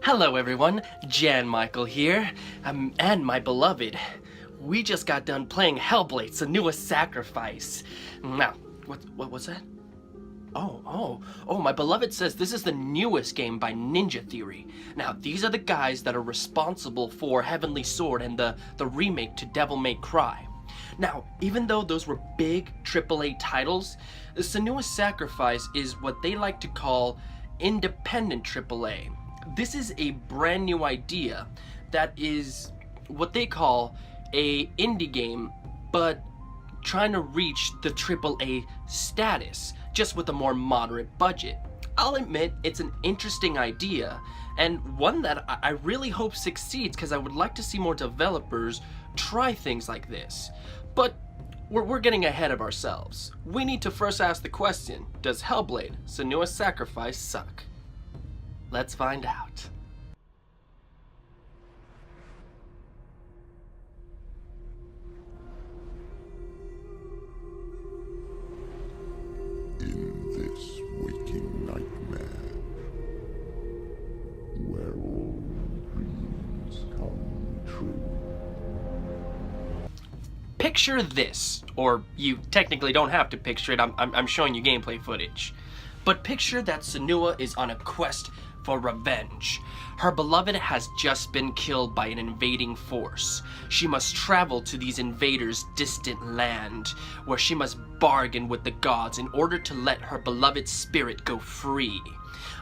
Hello everyone, Jan Michael here, and my beloved. We just got done playing Hellblade, Senua Sacrifice. Now, what was that? Oh, my beloved says this is the newest game by Ninja Theory. Now, these are the guys that are responsible for Heavenly Sword and the remake to Devil May Cry. Now, even though those were big AAA titles, Senua Sacrifice is what they like to call independent AAA. This is a brand new idea that is what they call a indie game, but trying to reach the AAA status, just with a more moderate budget. I'll admit it's an interesting idea, and one that I really hope succeeds, because I would like to see more developers try things like this. But we're getting ahead of ourselves. We need to first ask the question, does Hellblade, Senua Sacrifice suck? Let's find out. In this waking nightmare, where all dreams come true. Picture this, or you technically don't have to picture it, I'm showing you gameplay footage. But picture that Senua is on a quest for revenge. Her beloved has just been killed by an invading force. She must travel to these invaders' distant land, where she must bargain with the gods in order to let her beloved's spirit go free.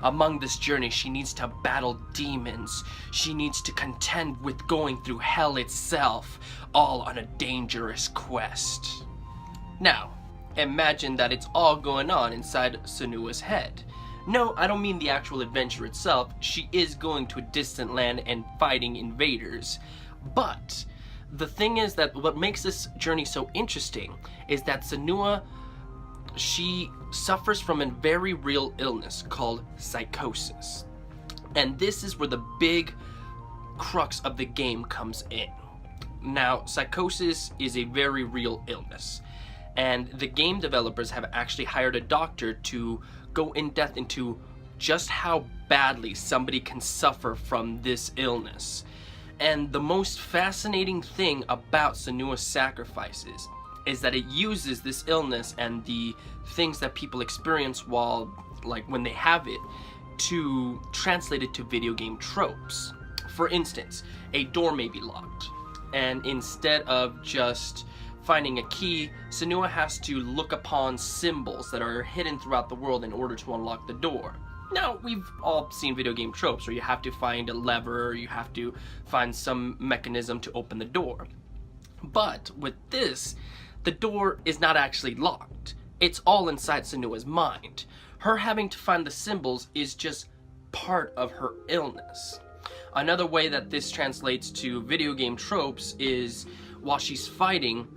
Among this journey, she needs to battle demons. She needs to contend with going through hell itself, all on a dangerous quest. Now, imagine that it's all going on inside Senua's head. No, I don't mean the actual adventure itself. She is going to a distant land and fighting invaders. But the thing is that what makes this journey so interesting is that Senua, she suffers from a very real illness called psychosis. And this is where the big crux of the game comes in. Now, psychosis is a very real illness, and the game developers have actually hired a doctor to go in depth into just how badly somebody can suffer from this illness. And the most fascinating thing about Senua Sacrifices is that it uses this illness and the things that people experience when they have it, to translate it to video game tropes. For instance, a door may be locked, and instead of just finding a key, Senua has to look upon symbols that are hidden throughout the world in order to unlock the door. Now, we've all seen video game tropes where you have to find a lever, or you have to find some mechanism to open the door. But with this, the door is not actually locked. It's all inside Senua's mind. Her having to find the symbols is just part of her illness. Another way that this translates to video game tropes is while she's fighting,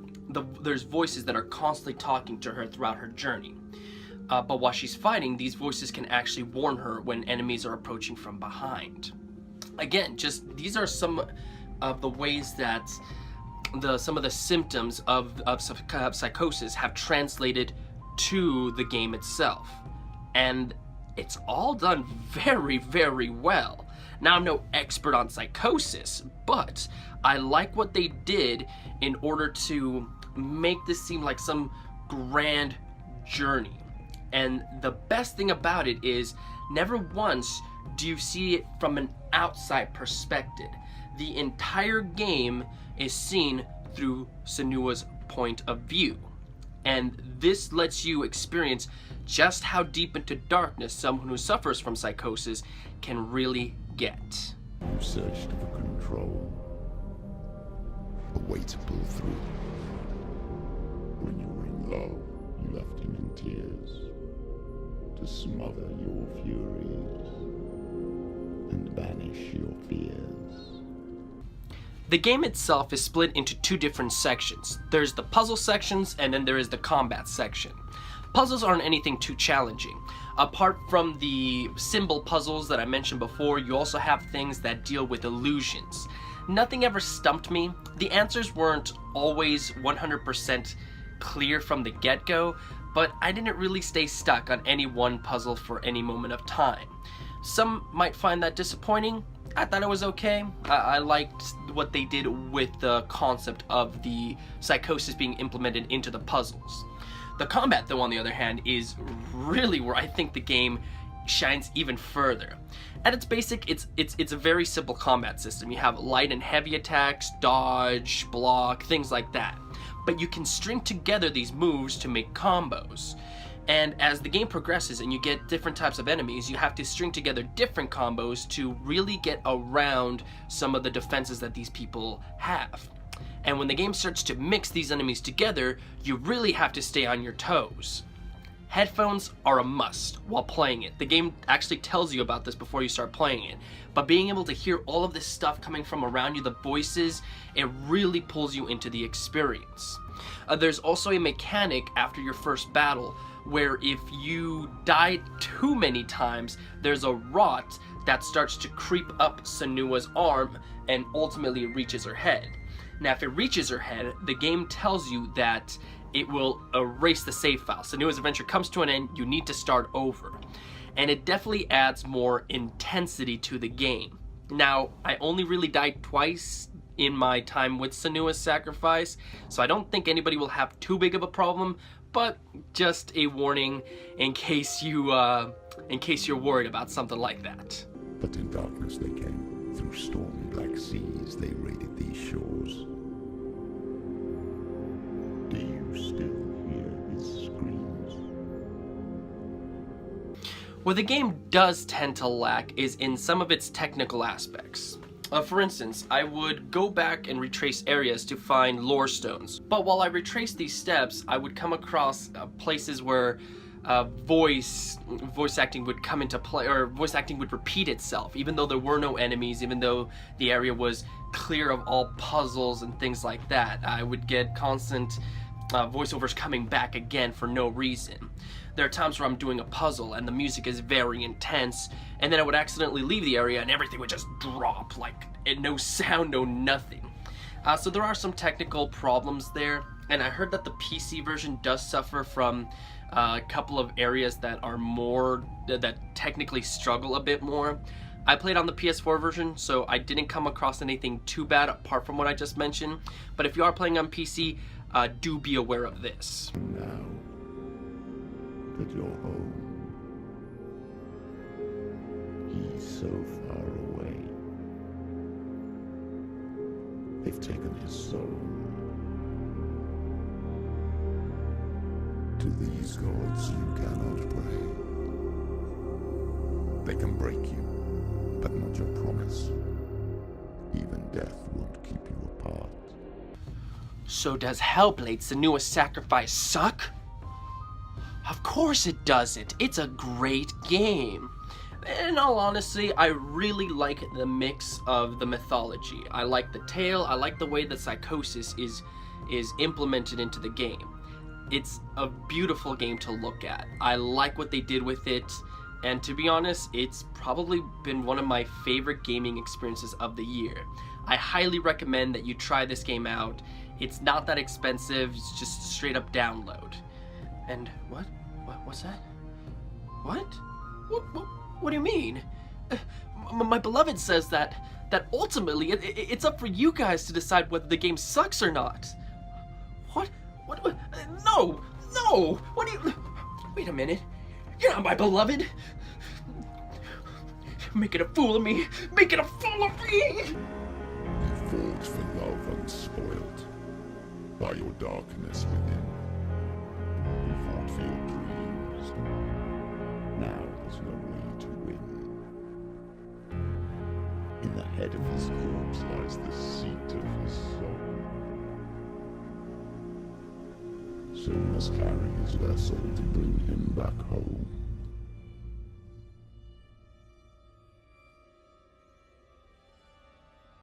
there's voices that are constantly talking to her throughout her journey. But while she's fighting, these voices can actually warn her when enemies are approaching from behind. Again, these are some of the ways that some of the symptoms of psychosis have translated to the game itself. And it's all done very, very well. Now, I'm no expert on psychosis, but I like what they did in order to make this seem like some grand journey. And the best thing about it is, never once do you see it from an outside perspective. The entire game is seen through Senua's point of view. And this lets you experience just how deep into darkness someone who suffers from psychosis can really get. You searched for control, a way to pull through. When you were in love, you left him in tears, to smother your furies and banish your fears. The game itself is split into two different sections. There's the puzzle sections, and then there is the combat section. Puzzles aren't anything too challenging. Apart from the symbol puzzles that I mentioned before, you also have things that deal with illusions. Nothing ever stumped me. The answers weren't always 100% clear from the get-go, but I didn't really stay stuck on any one puzzle for any moment of time. Some might find that disappointing, I thought it was okay. I liked what they did with the concept of the psychosis being implemented into the puzzles. The combat, though, on the other hand, is really where I think the game shines even further. At its basic, it's a very simple combat system. You have light and heavy attacks, dodge, block, things like that. But you can string together these moves to make combos. And as the game progresses and you get different types of enemies, you have to string together different combos to really get around some of the defenses that these people have. And when the game starts to mix these enemies together, you really have to stay on your toes. Headphones are a must while playing it. The game actually tells you about this before you start playing it. But being able to hear all of this stuff coming from around you, the voices, it really pulls you into the experience. There's also a mechanic after your first battle where if you die too many times, there's a rot that starts to creep up Senua's arm and ultimately reaches her head. Now, if it reaches her head, the game tells you that it will erase the save file. Senua's adventure comes to an end, you need to start over. And it definitely adds more intensity to the game. Now, I only really died twice in my time with Senua's sacrifice, so I don't think anybody will have too big of a problem, but just a warning in case you're worried about something like that. But in darkness they came, through stormy black seas they raided these shores. Do you still hear his screams? Where the game does tend to lack is in some of its technical aspects. For instance, I would go back and retrace areas to find lore stones. But while I retraced these steps, I would come across places where voice acting would come into play, or voice acting would repeat itself, even though there were no enemies, even though the area was clear of all puzzles and things like that. I would get constant voiceovers coming back again for no reason. There are times where I'm doing a puzzle and the music is very intense, and then I would accidentally leave the area and everything would just drop, like no sound, no nothing. So there are some technical problems there, and I heard that the PC version does suffer from a couple of areas that are that technically struggle a bit more. I played on the PS4 version, so I didn't come across anything too bad apart from what I just mentioned, but if you are playing on PC, do be aware of this. Now that you're home, he's so far away. They've taken his soul. To these gods you cannot pray. They can break you, but not your promise. Even death won't keep you apart. So does Hellblade Senua's Sacrifice suck? Of course it doesn't. It's a great game. In all honesty, I really like the mix of the mythology. I like the tale, I like the way that psychosis is implemented into the game. It's a beautiful game to look at. I like what they did with it, and to be honest, it's probably been one of my favorite gaming experiences of the year. I highly recommend that you try this game out. It's not that expensive, it's just straight up download. And what's that? What do you mean? My beloved says that ultimately it's up for you guys to decide whether the game sucks or not. What? No! What do you... Wait a minute. You're not my beloved. You're making a fool of me. Making a fool of me! You fought for love unspoiled by your darkness within. You fought for your dreams. Now there's no way to win. In the head of his corpse lies the seat of his soul. So you must carry his vessel to bring him back home.